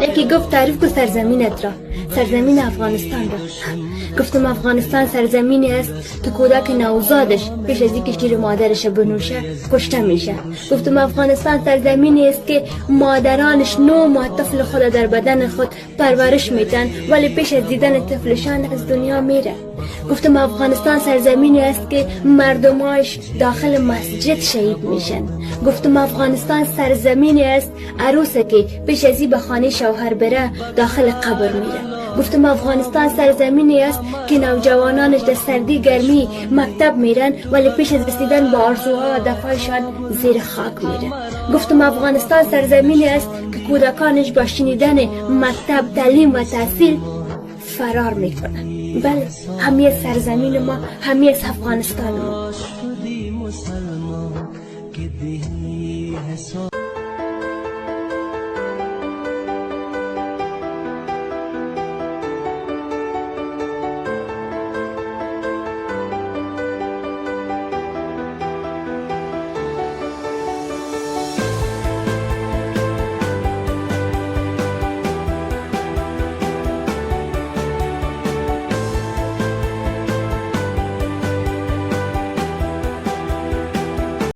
یکی گفت تعریف کو سرزمینت را. سرزمین افغانستان را. گفتم افغانستان سرزمینی است که کودک نوزادش پیش از اینکه شیر مادرش بنوشه کشته میشه. گفتم افغانستان سرزمینی است که مادرانش 9 ماه طفل خود در بدن خود پرورش میدن ولی پیش از دیدن طفلشان از دنیا میره. گفتم افغانستان سرزمینی است که مردماش داخل مسجد شهید میشن. گفتم افغانستان سرزمینی است عروسه که پیش از این به خانه شوهر بره داخل قبر میره. گفتم افغانستان سرزمینی است که نوجوانانش در سردی گرمی مکتب میرن ولی پیش از رسیدن به آرزوها و دفعشان زیر خاک میره. گفتم افغانستان سرزمینی است که کودکانش با شنیدن مکتب تعلیم و تحصیل فرار میکنن. بله، همیه سرزمین ما، همیه افغانستان ما.